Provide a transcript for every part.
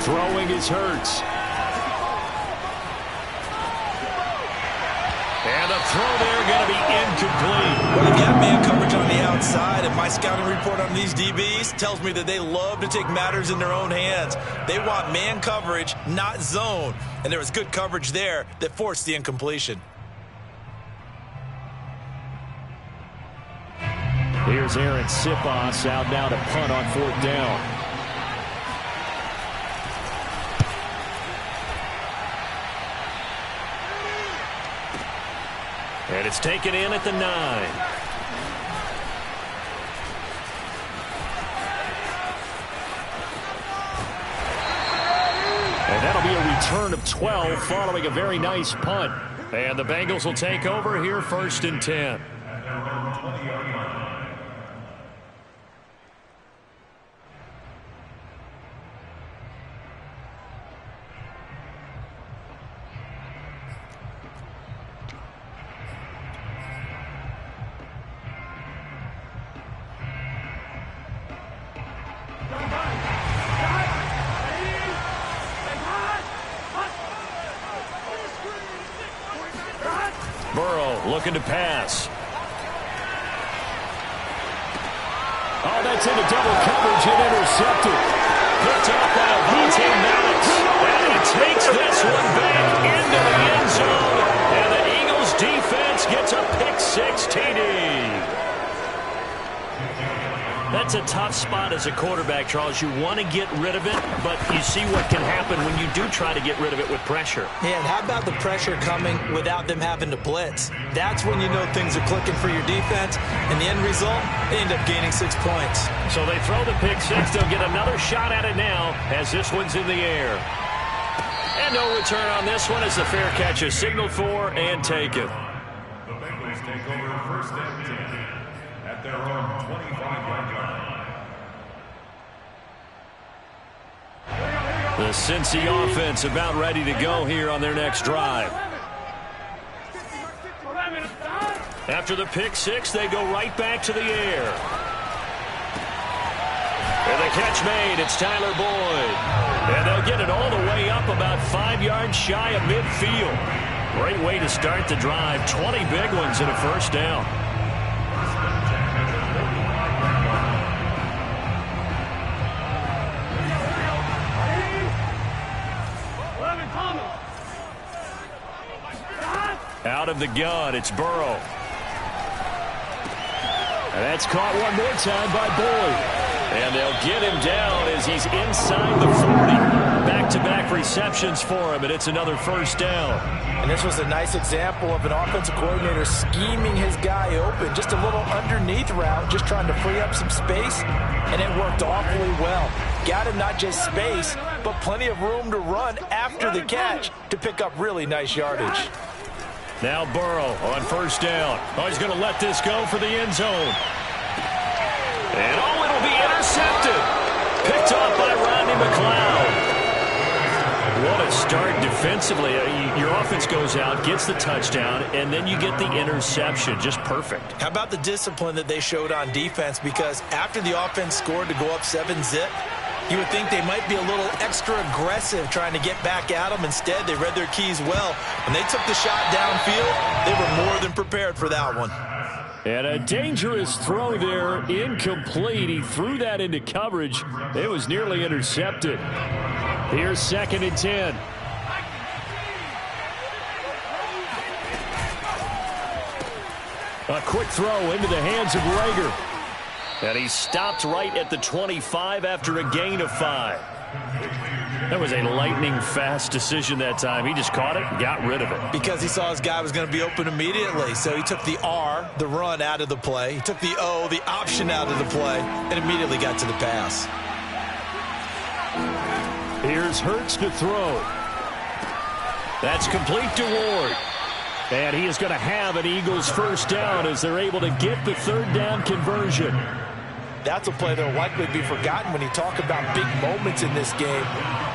Throwing is Hurts. And the throw there going to be incomplete. Well, they've got man coverage on the outside, and my scouting report on these DBs tells me that they love to take matters in their own hands. They want man coverage, not zone. And there was good coverage there that forced the incompletion. Here's Aaron Sipos out now to punt on 4th down. And it's taken in at the 9. And that'll be a return of 12 following a very nice punt. And the Bengals will take over here 1st and 10. Looking to pass. Oh, that's into double coverage and intercepted. Picked up by Avonte Maddox. And he takes this one back into the end zone. And the Eagles defense gets a pick-6 TD. That's a tough spot as a quarterback, Charles. You want to get rid of it, but you see what can happen when you do try to get rid of it with pressure. Yeah, and how about the pressure coming without them having to blitz? That's when you know things are clicking for your defense, and the end result, they end up gaining 6 points. So they throw the pick-6. They'll get another shot at it now as this one's in the air. And no return on this one as the fair catch is signaled for and taken. The Bengals take over 1st and 10 at their own 25-yard line. The Cincy offense about ready to go here on their next drive. After the pick-6, they go right back to the air. And the catch made. It's Tyler Boyd. And they'll get it all the way up about 5 yards shy of midfield. Great way to start the drive. 20 big ones and a 1st down. Out of the gun, it's Burrow. And that's caught one more time by Boyd. And they'll get him down as he's inside the 40. Back-to-back receptions for him, and it's another 1st down. And this was a nice example of an offensive coordinator scheming his guy open. Just a little underneath route, just trying to free up some space, and it worked awfully well. Got him not just space, but plenty of room to run after the catch to pick up really nice yardage. Now Burrow on 1st down. Oh, he's going to let this go for the end zone. And oh, it'll be intercepted. Picked off by Rodney McLeod. What a start defensively. Your offense goes out, gets the touchdown, and then you get the interception. Just perfect. How about the discipline that they showed on defense? Because after the offense scored to go up 7-zip, you would think they might be a little extra aggressive trying to get back at them. Instead, they read their keys well. When they took the shot downfield, they were more than prepared for that one. And a dangerous throw there, incomplete. He threw that into coverage. It was nearly intercepted. Here's 2nd and 10. A quick throw into the hands of Rager. And he stopped right at the 25 after a gain of 5. That was a lightning-fast decision that time. He just caught it and got rid of it. Because he saw his guy was going to be open immediately. So he took the R, the run, out of the play. He took the O, the option, out of the play, and immediately got to the pass. Here's Hurts to throw. That's complete to Ward. And he is going to have an Eagles 1st down as they're able to get the 3rd down conversion. That's a play that will likely be forgotten when you talk about big moments in this game.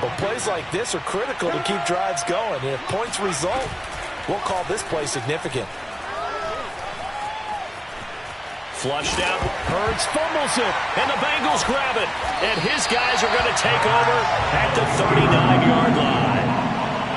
But plays like this are critical to keep drives going. And if points result, we'll call this play significant. flushed out. Hurts fumbles it, and the Bengals grab it. And his guys are going to take over at the 39-yard line.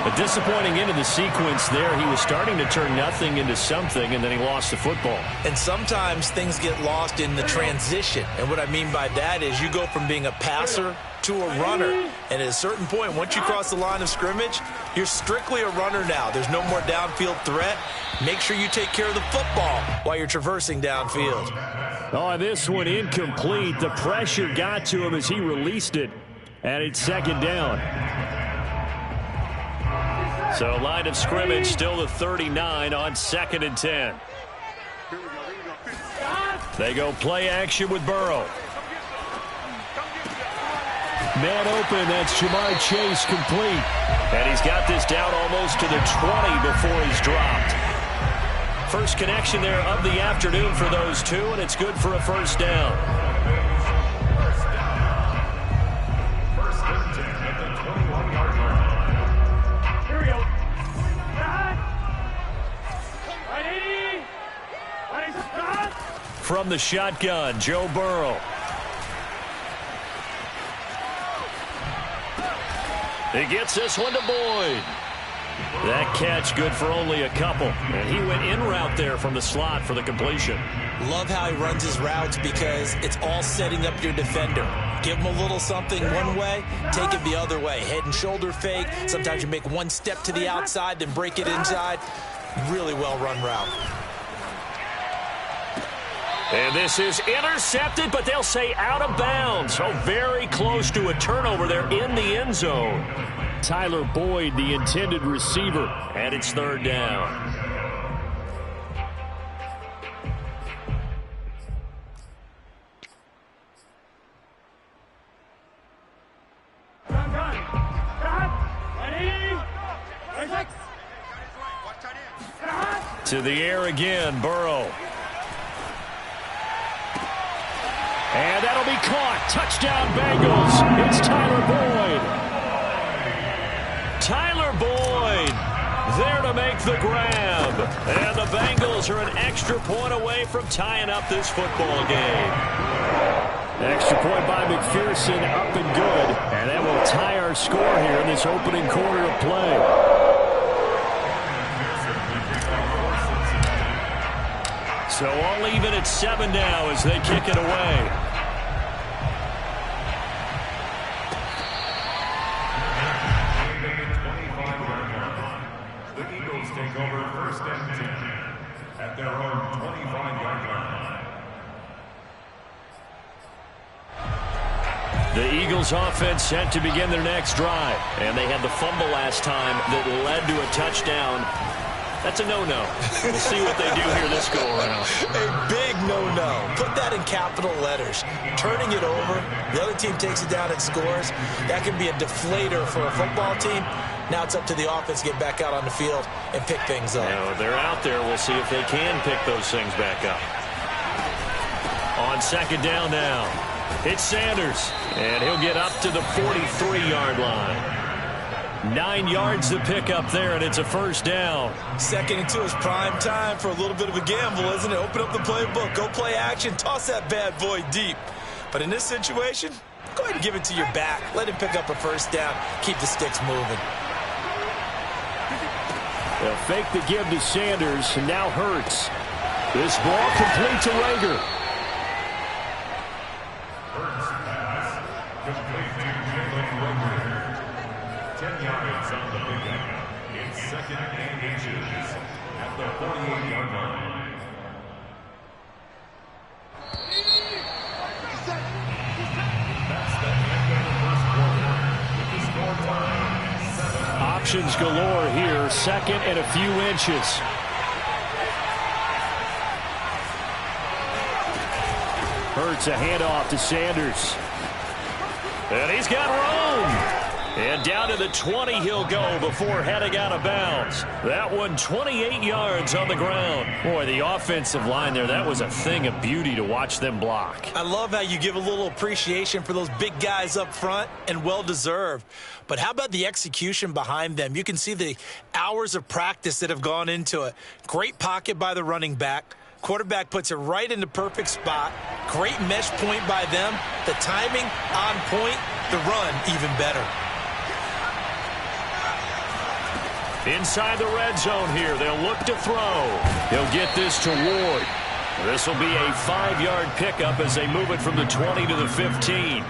A disappointing end of the sequence there. He was starting to turn nothing into something, and then he lost the football. And sometimes things get lost in the transition. And what I mean by that is you go from being a passer to a runner. And at a certain point, once you cross the line of scrimmage, you're strictly a runner now. There's no more downfield threat. Make sure you take care of the football while you're traversing downfield. Oh, this one incomplete. The pressure got to him as he released it. And it's second down. So line of scrimmage still the 39 on 2nd and 10. They go play action with Burrow. Man open, that's Jamar Chase complete. And he's got this down almost to the 20 before he's dropped. First connection there of the afternoon for those two, and it's good for a first down. First and 10 at the 21-yard line. Here we go. From the shotgun, Joe Burrow. He gets this one to Boyd. That catch good for only a couple. And he went in route there from the slot for the completion. Love how he runs his routes because it's all setting up your defender. Give him a little something one way, take it the other way. Head and shoulder fake. Sometimes you make one step to the outside, then break it inside. Really well run route. And this is intercepted, but they'll say out of bounds. So very close to a turnover there in the end zone. Tyler Boyd, the intended receiver, and it's third down. To the air again, Burrow. And that'll be caught. Touchdown, Bengals. It's Tyler Boyd. Tyler Boyd there to make the grab. And the Bengals are an extra point away from tying up this football game. Extra point by McPherson, up and good. And that will tie our score here in this opening quarter of play. So all even at 7 now as they kick it away. The Eagles take over first and 10 at their own 25-yard line. The Eagles offense set to begin their next drive. And they had the fumble last time that led to a touchdown. That's a no-no. We'll see what they do here this go-around. A big no-no. Put that in capital letters. Turning it over, the other team takes it down and scores. That can be a deflator for a football team. Now it's up to the offense to get back out on the field and pick things up. Now, they're out there. We'll see if they can pick those things back up. On second down now, it's Sanders. And he'll get up to the 43-yard line. 9 yards to pick up there, and it's a first down. 2nd and 2 is prime time for a little bit of a gamble, isn't it? Open up the playbook, go play action, toss that bad boy deep. But in this situation, go ahead and give it to your back. Let him pick up a first down. Keep the sticks moving. They'll fake the give to Sanders, and now Hurts. This ball complete to Rager. Hurts pass complete to Jalen Rager. 10 yards on the pickup. It's 2nd and inches at the 48-yard line. That's the end of the first quarter. With the score time, 7. Options galore here. 2nd and a few inches. Hurts a handoff to Sanders. And he's got room. And down to the 20 he'll go before heading out of bounds. That one 28 yards on the ground. Boy, the offensive line there, that was a thing of beauty to watch them block. I love how you give a little appreciation for those big guys up front, and well-deserved. But how about the execution behind them? You can see the hours of practice that have gone into it. Great pocket by the running back. Quarterback puts it right in the perfect spot. Great mesh point by them. The timing on point. The run even better. Inside the red zone here, they'll look to throw. He'll get this to Ward. This will be a 5-yard pickup as they move it from the 20 to the 15.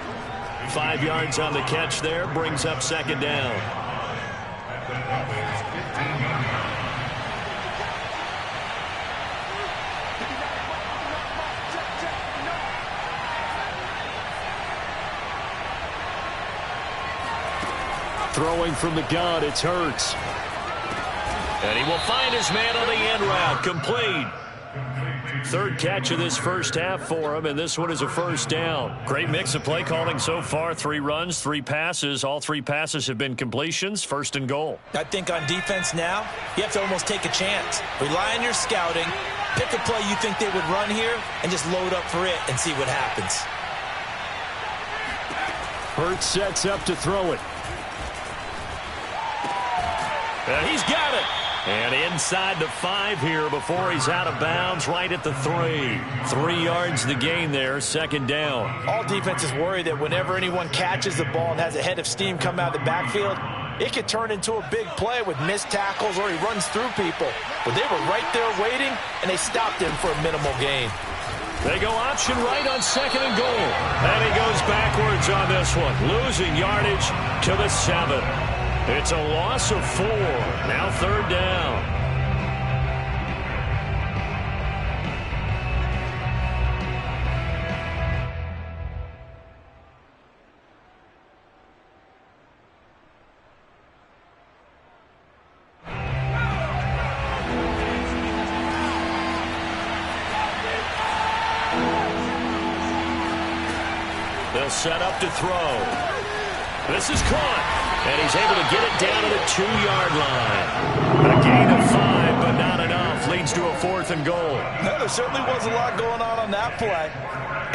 5 yards on the catch there, brings up second down. Throwing from the gun, it's Hurts. And he will find his man on the end route, complete. Third catch of this first half for him, and this one is a first down. Great mix of play calling so far. 3 runs, 3 passes. All 3 passes have been completions. First and goal. I think on defense now, you have to almost take a chance. Rely on your scouting. Pick a play you think they would run here, and just load up for it and see what happens. Hurts sets up to throw it. And he's got it. And inside the 5 here before he's out of bounds, right at the 3. 3 yards the gain there, second down. All defenses worry that whenever anyone catches the ball and has a head of steam come out of the backfield, it could turn into a big play with missed tackles or he runs through people. But they were right there waiting, and they stopped him for a minimal gain. They go option right on second and goal. And he goes backwards on this one, losing yardage to the 7. It's a loss of 4. Now third down. They'll set up to throw. This is caught. And he's able to get it down to the 2-yard line. A gain of 5, but not enough. Leads to a 4th and goal. No, there certainly was a lot going on that play.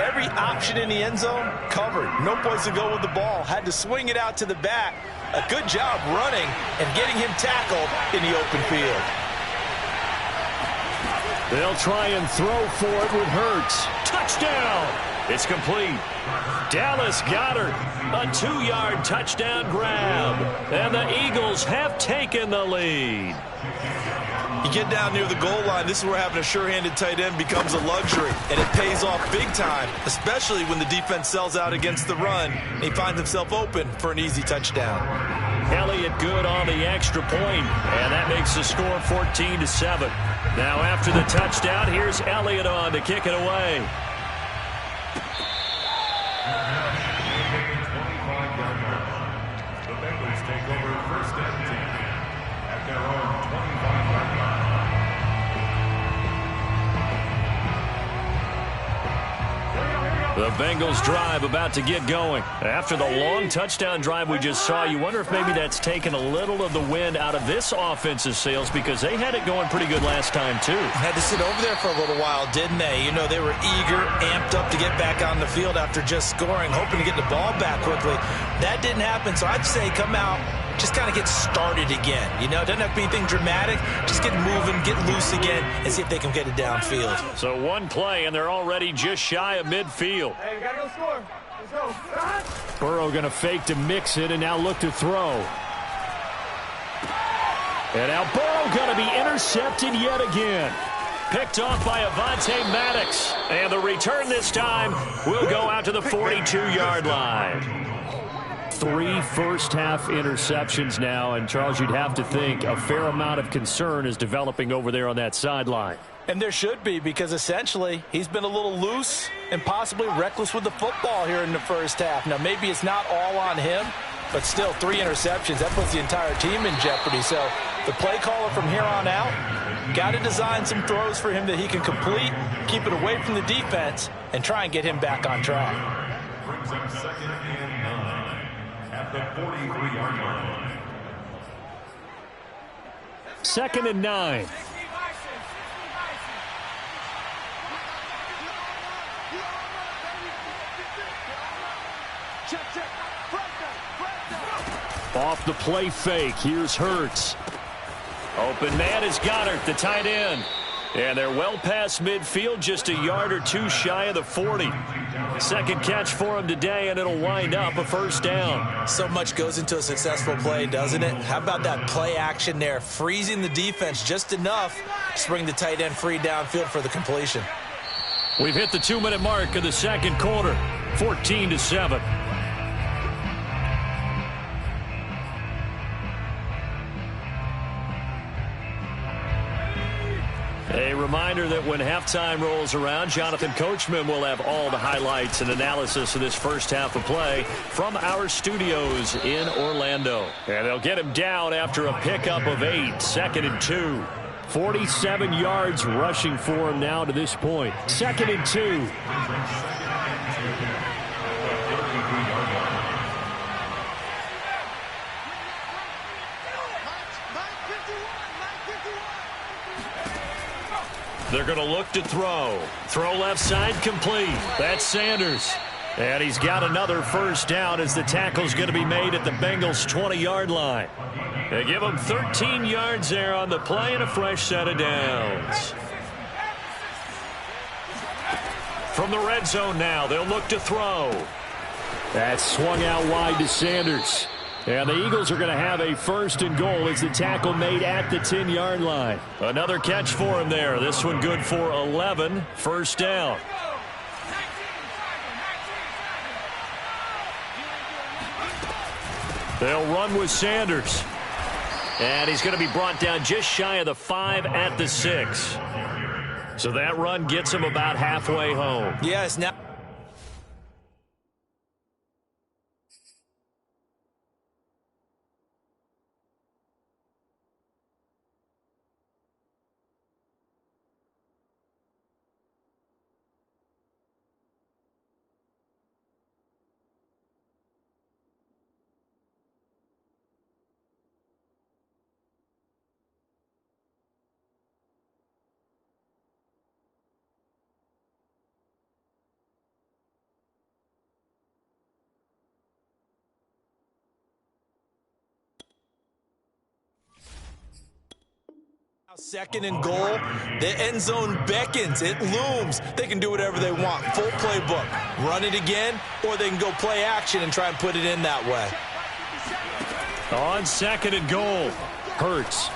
Every option in the end zone covered. No place to go with the ball. Had to swing it out to the back. A good job running and getting him tackled in the open field. They'll try and throw for it with Hurts. Touchdown! It's complete. Dallas Goedert, a 2-yard touchdown grab. And the Eagles have taken the lead. You get down near the goal line, this is where having a sure-handed tight end becomes a luxury. And it pays off big time, especially when the defense sells out against the run. And he finds himself open for an easy touchdown. Elliott good on the extra point, and that makes the score 14-7. Now after the touchdown, here's Elliott on to kick it away. The Bengals take over first and 10 at their own 25-yard line. The Bengals drive about to get going. After the long touchdown drive we just saw, you wonder if maybe that's taken a little of the wind out of this offense's sails because they had it going pretty good last time too. Had to sit over there for a little while, didn't they? You know, they were eager, amped up to get back on the field after just scoring, hoping to get the ball back quickly. That didn't happen, so I'd say come out, just kind of get started again. You know, it doesn't have to be anything dramatic. Just get moving, get loose again, and see if they can get it downfield. So one play, and they're already just shy of midfield. Hey, we got to go score. Let's go. Burrow going to fake to mix it and now look to throw. And now Burrow going to be intercepted yet again. Picked off by Avonte Maddox. And the return this time will go out to the 42-yard line. 3 first-half interceptions now, and Charles, you'd have to think a fair amount of concern is developing over there on that sideline. And there should be, because essentially he's been a little loose and possibly reckless with the football here in the first half. Now, maybe it's not all on him, but still 3 interceptions. That puts the entire team in jeopardy. So the play caller from here on out got to design some throws for him that he can complete, keep it away from the defense, and try and get him back on track. Brings up second and 9 at the 43-yard line. Second and 9. Off the play fake. Here's Hurts. Open man is Goedert, the tight end. And they're well past midfield, just a yard or two shy of the 40. Second catch for him today, and it'll wind up a first down. So much goes into a successful play, doesn't it? How about that play action there? Freezing the defense just enough to bring the tight end free downfield for the completion. We've hit the 2-minute mark of the second quarter, 14-7. A reminder that when halftime rolls around, Jonathan Coachman will have all the highlights and analysis of this first half of play from our studios in Orlando. And they'll get him down after a pickup of 8, 2nd and 2. 47 yards rushing for him now to this point. 2nd and 2. They're going to look to throw. Throw left side complete. That's Sanders. And he's got another first down as the tackle's going to be made at the Bengals' 20-yard line. They give him 13 yards there on the play and a fresh set of downs. From the red zone now, they'll look to throw. That's swung out wide to Sanders. And the Eagles are going to have a first and goal as the tackle made at the 10-yard line. Another catch for him there. This one good for 11. First down. They'll run with Sanders. And he's going to be brought down just shy of the 5 at the 6. So that run gets him about halfway home. Yes, now. Second and goal, the end zone beckons, it looms. They can do whatever they want. Full playbook, run it again, or they can go play action and try and put it in that way. On second and goal, Hurts.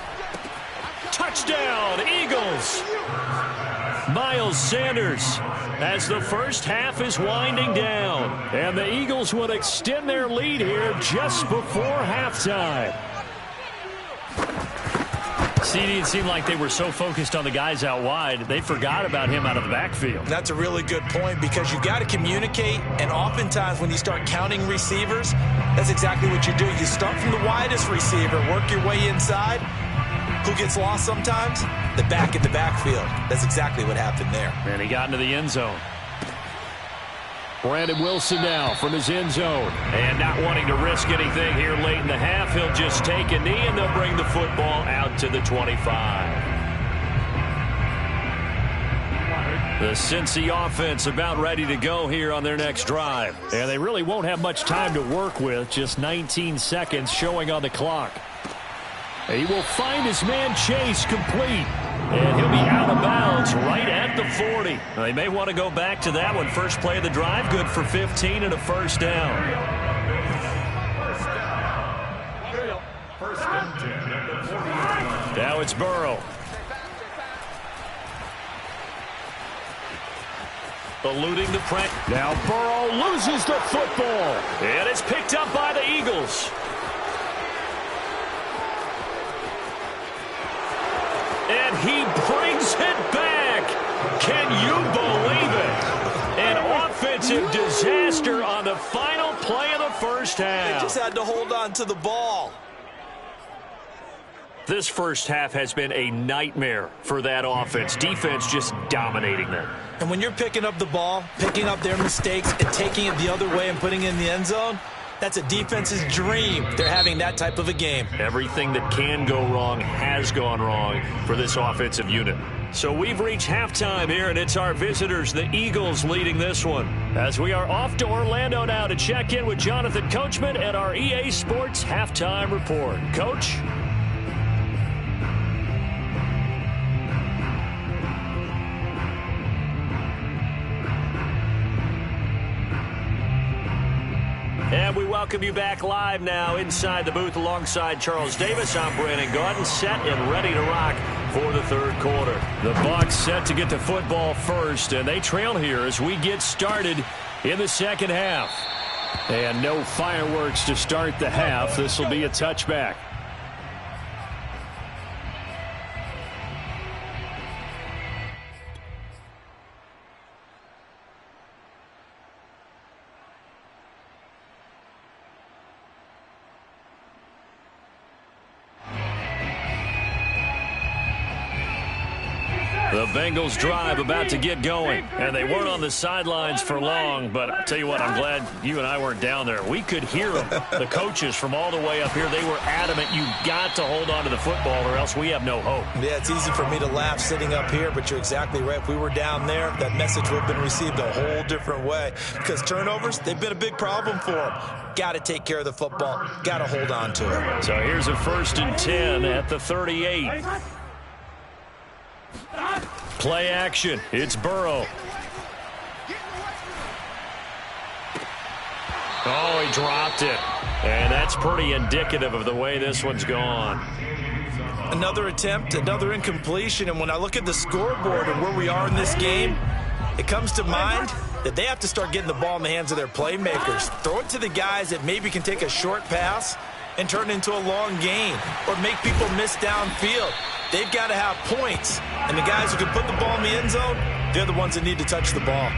Touchdown, Eagles. Miles Sanders as the first half is winding down. And the Eagles will extend their lead here just before halftime. See, it seemed like they were so focused on the guys out wide, they forgot about him out of the backfield. That's a really good point because you got to communicate, and oftentimes when you start counting receivers, that's exactly what you do. You start from the widest receiver, work your way inside. Who gets lost sometimes? The back in the backfield. That's exactly what happened there. And he got into the end zone. Brandon Wilson now from his end zone. And not wanting to risk anything here late in the half, he'll just take a knee and they'll bring the football out to the 25. The Cincy offense about ready to go here on their next drive. And they really won't have much time to work with, just 19 seconds showing on the clock. He will find his man Chase complete. And he'll be out of bounds right at the 40. They may want to go back to that one. First play of the drive, good for 15 and a first down. Now it's Burrow. Eluding the press. Now Burrow loses the football. And it's picked up by the Eagles. And he brings it back. Can you believe it? An offensive disaster on the final play of the first half. They just had to hold on to the ball. This first half has been a nightmare for that offense. Defense just dominating them. And when you're picking up the ball, picking up their mistakes, and taking it the other way and putting it in the end zone, that's a defense's dream. They're having that type of a game. Everything that can go wrong has gone wrong for this offensive unit. So we've reached halftime here, and it's our visitors, the Eagles, leading this one. As we are off to Orlando now to check in with Jonathan Coachman at our EA Sports Halftime Report. Coach? And we welcome you back live now inside the booth alongside Charles Davis. I'm Brandon Gaudin, set and ready to rock for the third quarter. The Bucs set to get the football first, and they trail here as we get started in the second half. And no fireworks to start the half. This will be a touchback. The Bengals drive about to get going, and they weren't on the sidelines for long, but I'll tell you what, I'm glad you and I weren't down there. We could hear them, the coaches from all the way up here. They were adamant, you got to hold on to the football or else we have no hope. Yeah, it's easy for me to laugh sitting up here, but you're exactly right. If we were down there, that message would have been received a whole different way, because turnovers, they've been a big problem for them. Got to take care of the football, got to hold on to it. So here's a 1st and 10 at the 38. Play action. It's Burrow. Oh, he dropped it. And that's pretty indicative of the way this one's gone. Another attempt, another incompletion. And when I look at the scoreboard and where we are in this game, it comes to mind that they have to start getting the ball in the hands of their playmakers. Throw it to the guys that maybe can take a short pass and turn it into a long gain or make people miss downfield. They've got to have points, and the guys who can put the ball in the end zone, they're the ones that need to touch the ball.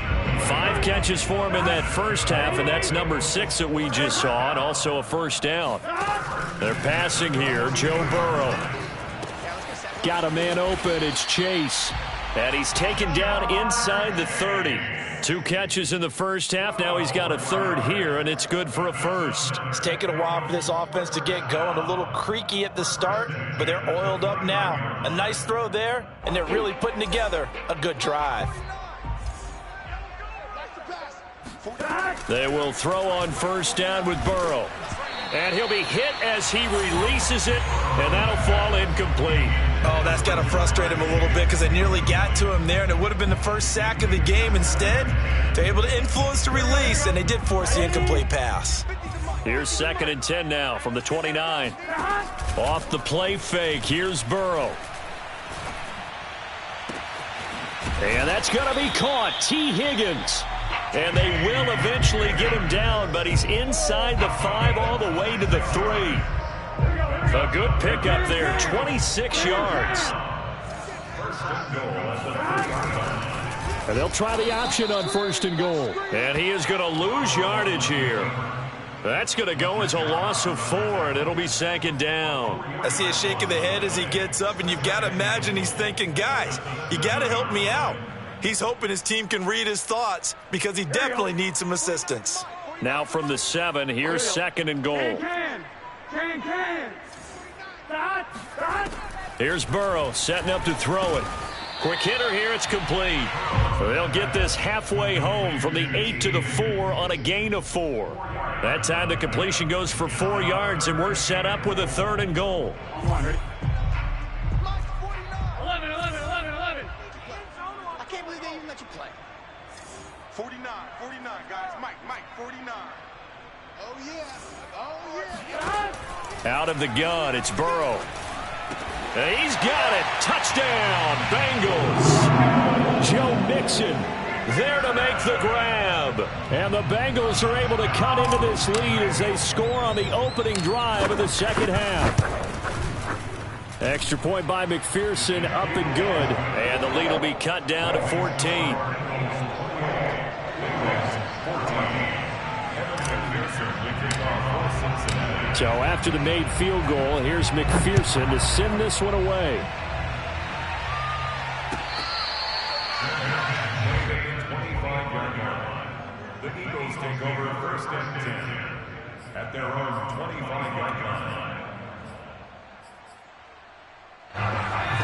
5 catches for him in that first half, and that's number 6 that we just saw, and also a first down. They're passing here. Joe Burrow. Got a man open. It's Chase. And he's taken down inside the 30. 2 catches in the first half. Now he's got a third here, and it's good for a first. It's taken a while for this offense to get going. A little creaky at the start, but they're oiled up now. A nice throw there, and they're really putting together a good drive. They will throw on first down with Burrow. And he'll be hit as he releases it, and that'll fall incomplete. Oh, that's got to frustrate him a little bit because they nearly got to him there, and it would have been the first sack of the game. Instead, they're able to influence the release, and they did force the incomplete pass. Here's 2nd and 10 now from the 29. Off the play fake, here's Burrow. And that's going to be caught. T. Higgins. And they will eventually get him down, but he's inside the 5 all the way to the 3. A good pickup there, 26 yards. And they'll try the option on 1st and goal. And he is going to lose yardage here. That's going to go as a loss of 4, and it'll be 2nd down. I see a shake of the head as he gets up, and you've got to imagine he's thinking, guys, you got to help me out. He's hoping his team can read his thoughts because he definitely needs some assistance. Now from the 7, here's 2nd and goal. Here's Burrow setting up to throw it. Quick hitter here, it's complete. They'll get this halfway home from the 8 to the 4 on a gain of 4. That time the completion goes for 4 yards, and we're set up with a 3rd and goal. 11. I can't believe they even let you play. 49, guys. Mike, 49. Oh, yeah. Out of the gun, it's Burrow. He's got it. Touchdown, Bengals. Joe Mixon there to make the grab. And the Bengals are able to cut into this lead as they score on the opening drive of the second half. Extra point by McPherson, up and good. And the lead will be cut down to 14. So after the made field goal, here's McPherson to send this one away. The Eagles take over 1st and 10 at their own 25-yard line.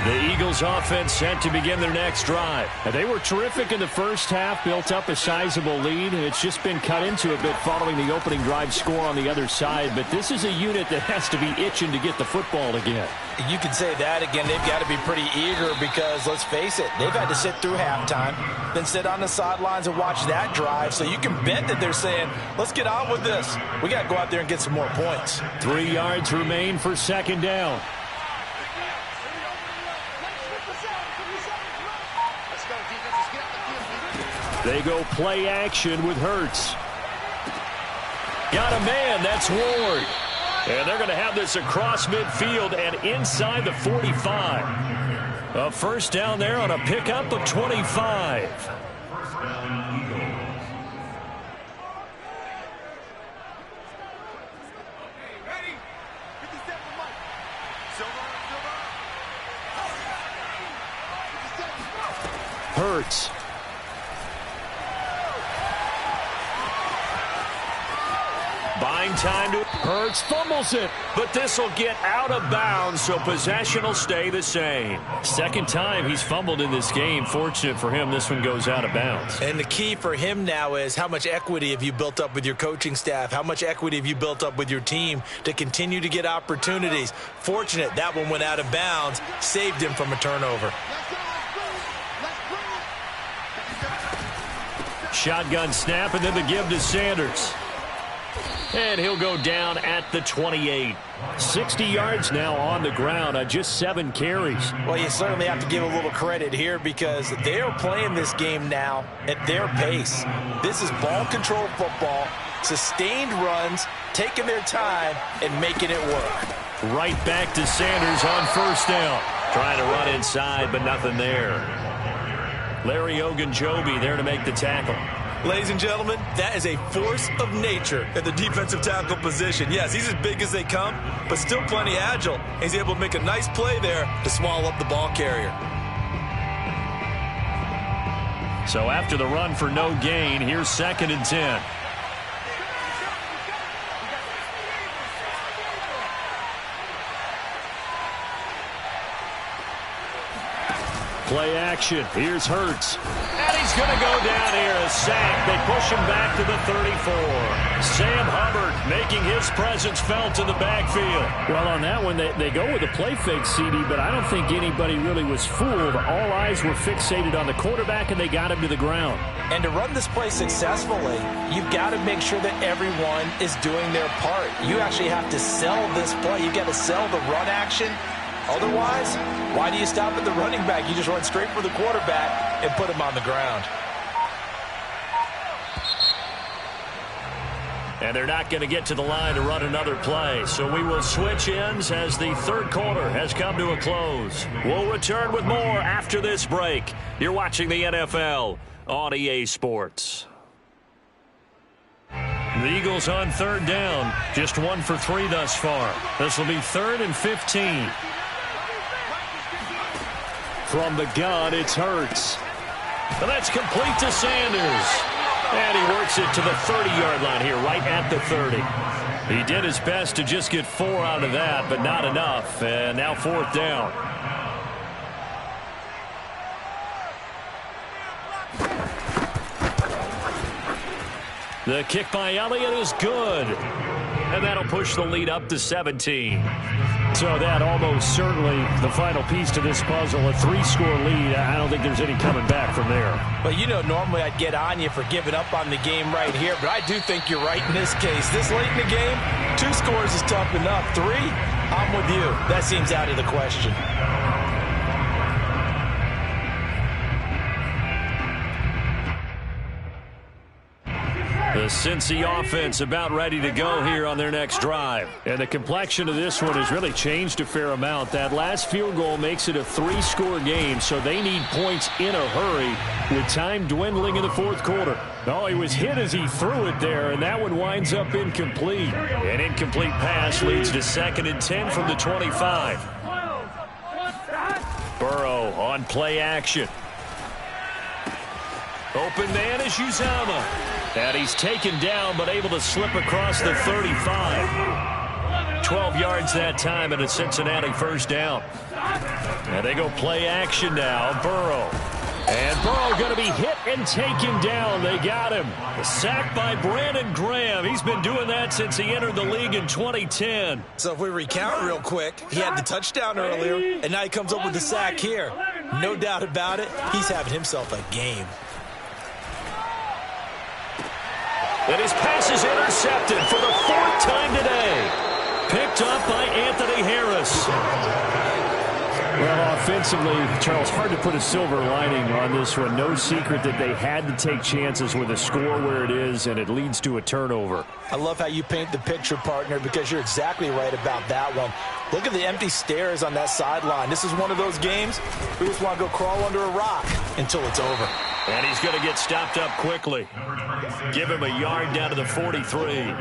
The Eagles offense set to begin their next drive. They were terrific in the first half, built up a sizable lead, and it's just been cut into a bit following the opening drive score on the other side. But this is a unit that has to be itching to get the football again. You can say that again. They've got to be pretty eager because, let's face it, they've had to sit through halftime, then sit on the sidelines and watch that drive. So you can bet that they're saying, let's get on with this. We got to go out there and get some more points. 3 yards remain for second down. They go play action with Hurts. Got a man, that's Ward. And they're going to have this across midfield and inside the 45. A first down there on a pickup of 25. First down, Eagles. Ready? 57 Mike. Silver. Hurts. Buying time to Hurts, fumbles it, but this will get out of bounds, so possession will stay the same. Second time he's fumbled in this game. Fortunate for him, this one goes out of bounds. And the key for him now is how much equity have you built up with your coaching staff? How much equity have you built up with your team to continue to get opportunities? Fortunate that one went out of bounds, saved him from a turnover. Shotgun snap, and then the give to Sanders. And he'll go down at the 28. 60 yards now on the ground on just 7 carries. Well, you certainly have to give a little credit here because they're playing this game now at their pace. This is ball control football, sustained runs, taking their time, and making it work. Right back to Sanders on first down. Trying to run inside, but nothing there. Larry Ogunjobi there to make the tackle. Ladies and gentlemen, that is a force of nature at the defensive tackle position. Yes, he's as big as they come, but still plenty agile. He's able to make a nice play there to swallow up the ball carrier. So after the run for no gain, here's 2nd and 10. Play action. Here's Hurts. And he's going to go down here. A sack. They push him back to the 34. Sam Hubbard making his presence felt in the backfield. Well, on that one, they go with a play fake, CD, but I don't think anybody really was fooled. All eyes were fixated on the quarterback, and they got him to the ground. And to run this play successfully, you've got to make sure that everyone is doing their part. You actually have to sell this play. You've got to sell the run action. Otherwise, why do you stop at the running back? You just run straight for the quarterback and put him on the ground. And they're not going to get to the line to run another play. So we will switch ends as the third quarter has come to a close. We'll return with more after this break. You're watching the NFL on EA Sports. The Eagles on third down. Just 1 for 3 thus far. This will be 3rd and 15. From the gun, it's Hurts. And that's complete to Sanders. And he works it to the 30-yard line here, right at the 30. He did his best to just get 4 out of that, but not enough. And now 4th down. The kick by Elliott is good. And that'll push the lead up to 17. So that almost certainly the final piece to this puzzle, a 3-score lead. I don't think there's any coming back from there. But you know, normally I'd get on you for giving up on the game right here, but I do think you're right in this case. This late in the game, 2 scores is tough enough. 3, I'm with you. That seems out of the question. The Cincy offense about ready to go here on their next drive. And the complexion of this one has really changed a fair amount. That last field goal makes it a 3-score game, so they need points in a hurry with time dwindling in the 4th quarter. Oh, he was hit as he threw it there, and that one winds up incomplete. An incomplete pass leads to 2nd and 10 from the 25. Burrow on play action. Open man is Uzama. And he's taken down, but able to slip across the 35. 12 yards that time, and a Cincinnati first down. And they go play action now. Burrow. And Burrow going to be hit and taken down. They got him. A sack by Brandon Graham. He's been doing that since he entered the league in 2010. So if we recount real quick, he had the touchdown earlier, and now he comes up with the sack here. No doubt about it, he's having himself a game. And his pass is intercepted for the 4th time today. Picked up by Anthony Harris. Well, offensively, Charles, hard to put a silver lining on this one. No secret that they had to take chances with a score where it is, and it leads to a turnover. I love how you paint the picture, partner, because you're exactly right about that one. Look at the empty stares on that sideline. This is one of those games we just want to go crawl under a rock until it's over. And he's going to get stopped up quickly. Give him a yard down to the 43.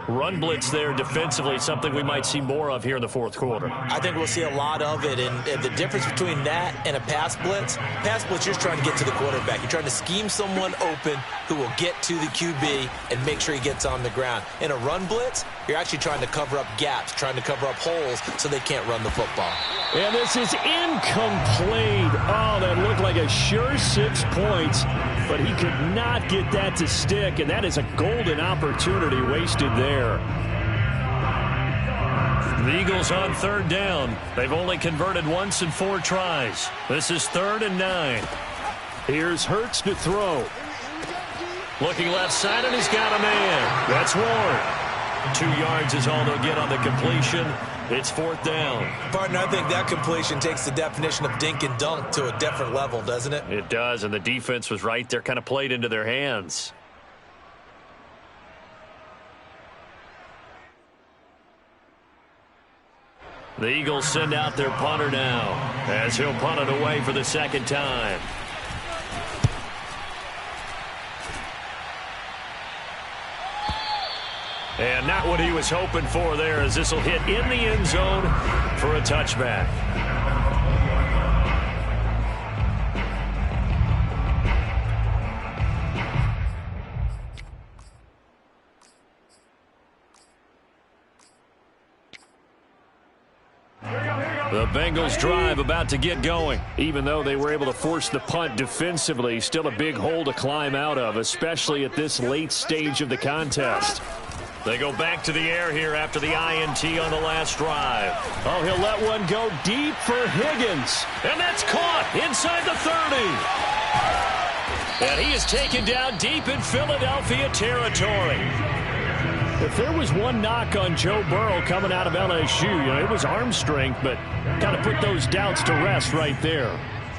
Run blitz there defensively, something we might see more of here in the 4th quarter. I think we'll see a lot of it, and the difference between that and a pass blitz, you're just trying to get to the quarterback. You're trying to scheme someone open who will get to the QB and make sure he gets on the ground. In a run blitz, you're actually trying to cover up gaps, trying to cover up holes so they can't run the football. And this is incomplete. Oh, that looked like a sure 6 points, but he could not get that to stick, and that is a golden opportunity wasted there. The Eagles on 3rd down. They've only converted once in 4 tries. This is 3rd and 9. Here's Hurts to throw. Looking left side, and he's got a man. That's Ward. 2 yards is all they'll get on the completion. It's 4th down. Partner, I think that completion takes the definition of dink and dunk to a different level, doesn't it? It does, and the defense was right there, kind of played into their hands. The Eagles send out their punter now, as he'll punt it away for the 2nd time. And not what he was hoping for there, as this will hit in the end zone for a touchback. The Bengals drive about to get going. Even though they were able to force the punt defensively, still a big hole to climb out of, especially at this late stage of the contest. They go back to the air here after the INT on the last drive. Oh, he'll let one go deep for Higgins. And that's caught inside the 30. And he is taken down deep in Philadelphia territory. If there was one knock on Joe Burrow coming out of LSU, it was arm strength, but kind of put those doubts to rest right there.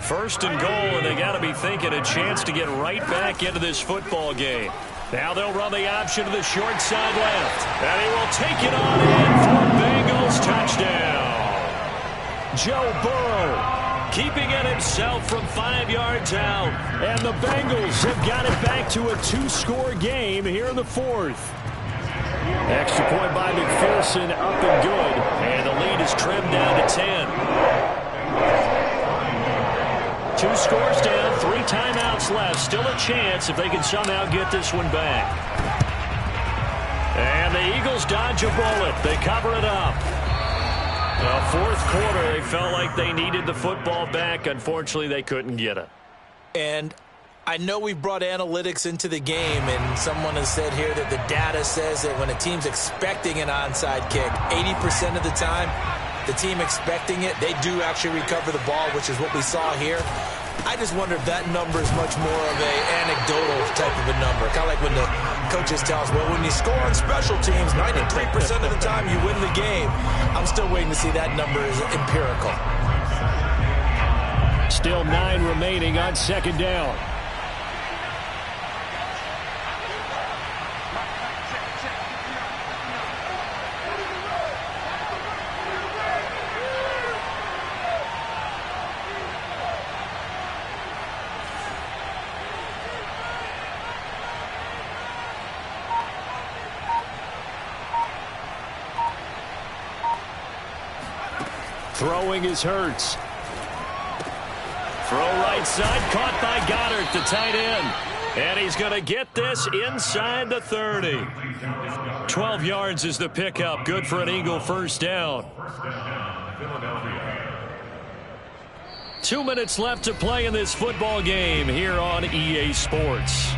1st and goal, and they got to be thinking a chance to get right back into this football game. Now they'll run the option to the short side left. And he will take it on in for Bengals touchdown. Joe Burrow keeping it himself from 5 yards out. And the Bengals have got it back to a 2-score game here in the 4th. Extra point by McPherson, up and good. And the lead is trimmed down to 10. 2 scores down, 3 timeouts left. Still a chance if they can somehow get this one back. And the Eagles dodge a bullet. They cover it up. The 4th quarter, they felt like they needed the football back. Unfortunately, they couldn't get it. And I know we've brought analytics into the game, and someone has said here that the data says that when a team's expecting an onside kick, 80% of the time, the team expecting it, they do actually recover the ball, which is what we saw here. I just wonder if that number is much more of an anecdotal type of a number. Kind of like when the coaches tell us, well, when you score on special teams, 93% of the time you win the game. I'm still waiting to see that number is empirical. Still 9 remaining on 2nd down. Throwing is Hurts. Throw right side, caught by Goddard, the tight end. And he's going to get this inside the 30. 12 yards is the pickup. Good for an Eagle 1st down. 2 minutes left to play in this football game here on EA Sports.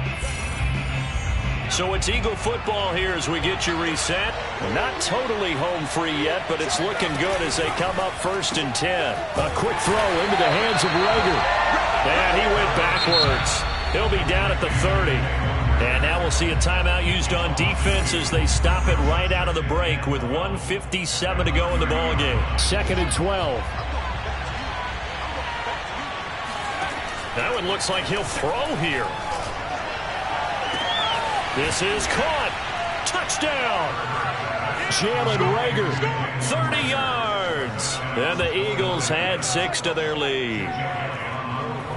So it's Eagle football here as we get you reset. Not totally home free yet, but it's looking good as they come up 1st and 10. A quick throw into the hands of Rager. And he went backwards. He'll be down at the 30. And now we'll see a timeout used on defense as they stop it right out of the break with 1:57 to go in the ball game. 2nd and 12. That one looks like he'll throw here. This is caught. Touchdown. Jalen Rager. 30 yards. And the Eagles had 6 to their lead.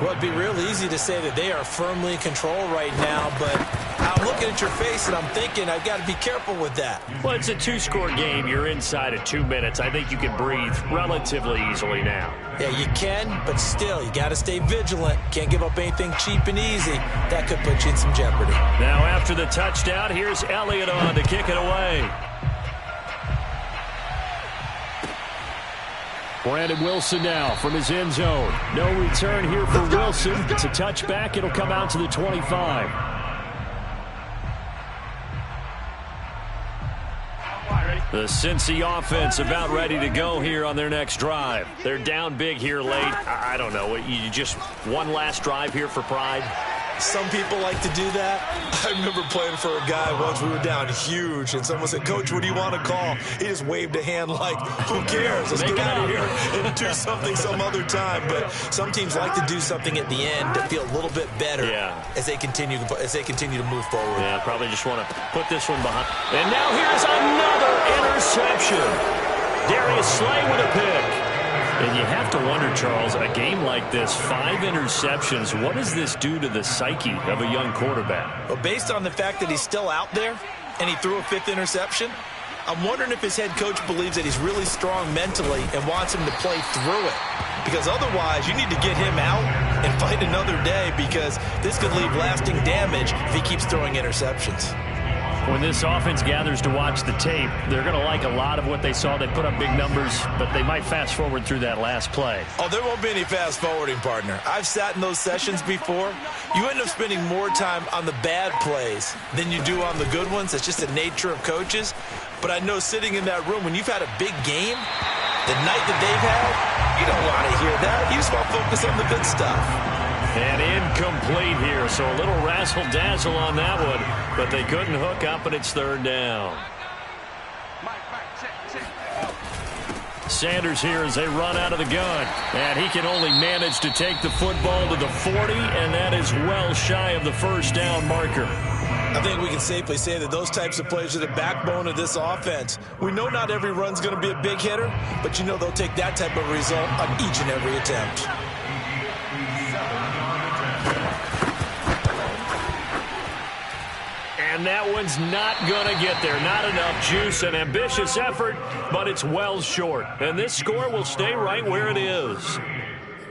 Well, it'd be real easy to say that they are firmly in control right now, but I'm looking at your face and I'm thinking I've got to be careful with that. Well, it's a 2-score game. You're inside of 2 minutes. I think you can breathe relatively easily now. Yeah, you can, but still, you got to stay vigilant. Can't give up anything cheap and easy. That could put you in some jeopardy. Now, after the touchdown, here's Elliott on to kick it away. Brandon Wilson now from his end zone. No return here for Wilson. It's a touchback. It'll come out to the 25. The Cincy offense about ready to go here on their next drive. They're down big here late. I don't know. You just one last drive here for pride? Some people like to do that. I remember playing for a guy once. We were down huge, and someone said, "Coach, what do you want to call?" He just waved a hand like, "Who cares? Let's get out of here and do something some other time." But some teams like to do something at the end to feel a little bit better as they continue to move forward. Yeah, probably just want to put this one behind. And now here's another interception. Darius Slay with a pick. And you have to wonder, Charles, a game like this, 5 interceptions, what does this do to the psyche of a young quarterback? Well, based on the fact that he's still out there and he threw a 5th interception, I'm wondering if his head coach believes that he's really strong mentally and wants him to play through it. Because otherwise, you need to get him out and fight another day, because this could leave lasting damage if he keeps throwing interceptions. When this offense gathers to watch the tape, they're going to like a lot of what they saw. They put up big numbers, but they might fast forward through that last play. Oh, there won't be any fast forwarding, partner. I've sat in those sessions before. You end up spending more time on the bad plays than you do on the good ones. It's just the nature of coaches. But I know sitting in that room, when you've had a big game, the night that they've had, you don't want to hear that. You just want to focus on the good stuff. And incomplete here, so a little razzle-dazzle on that one, but they couldn't hook up, and it's 3rd down. Sanders here as they run out of the gun, and he can only manage to take the football to the 40, and that is well shy of the 1st down marker. I think we can safely say that those types of plays are the backbone of this offense. We know not every run's going to be a big hitter, but you know they'll take that type of result on each and every attempt. And that one's not going to get there. Not enough juice. An ambitious effort, but it's well short. And this score will stay right where it is.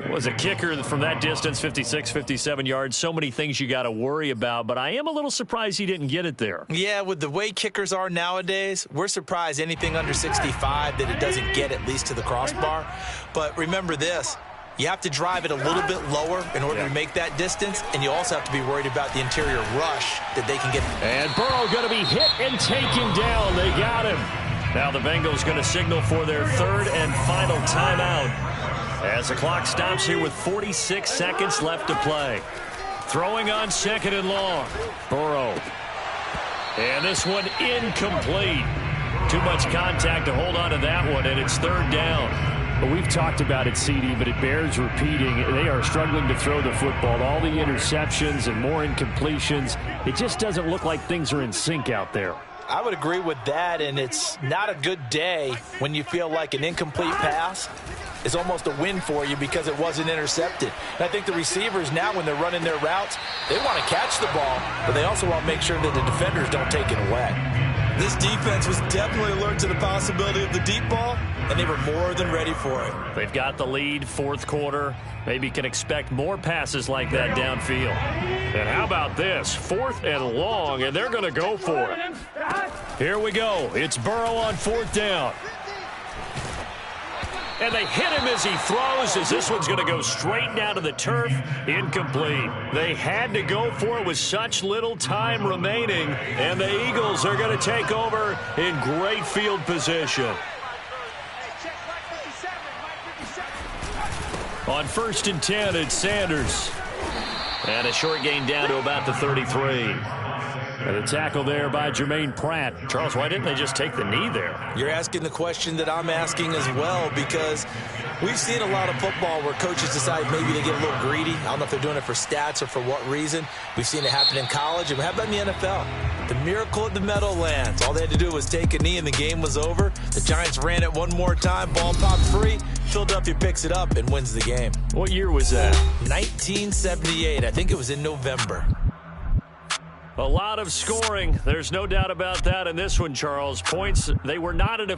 It was a kicker from that distance, 56, 57 yards. So many things you got to worry about, but I am a little surprised he didn't get it there. Yeah, with the way kickers are nowadays, we're surprised anything under 65 that it doesn't get at least to the crossbar. But remember this. You have to drive it a little bit lower in order to make that distance, and you also have to be worried about the interior rush that they can get. And Burrow going to be hit and taken down. They got him. Now the Bengals going to signal for their 3rd and final timeout as the clock stops here with 46 seconds left to play. Throwing on 2nd and long. Burrow. And this one incomplete. Too much contact to hold on to that one, and it's 3rd down. Well, we've talked about it, CD, but it bears repeating. They are struggling to throw the football. All the interceptions and more incompletions. It just doesn't look like things are in sync out there. I would agree with that, and it's not a good day when you feel like an incomplete pass is almost a win for you because it wasn't intercepted. And I think the receivers now, when they're running their routes, they want to catch the ball, but they also want to make sure that the defenders don't take it away. This defense was definitely alert to the possibility of the deep ball, and they were more than ready for it. They've got the lead, 4th quarter. Maybe can expect more passes like that downfield. And how about this? 4th and long, and they're going to go for it. Here we go. It's Burrow on 4th down. And they hit him as he throws, as this one's going to go straight down to the turf. Incomplete. They had to go for it with such little time remaining, and the Eagles are going to take over in great field position. On 1st and 10, it's Sanders. And a short gain down to about the 33. And a tackle there by Jermaine Pratt. Charles, why didn't they just take the knee there? You're asking the question that I'm asking as well, because we've seen a lot of football where coaches decide maybe they get a little greedy. I don't know if they're doing it for stats or for what reason. We've seen it happen in college, and how about in the NFL? The miracle at the Meadowlands. All they had to do was take a knee, and the game was over. The Giants ran it one more time. Ball popped free. Philadelphia picks it up and wins the game. What year was that? 1978. I think it was in November. A lot of scoring. There's no doubt about that in this one, Charles. Points, they were not in a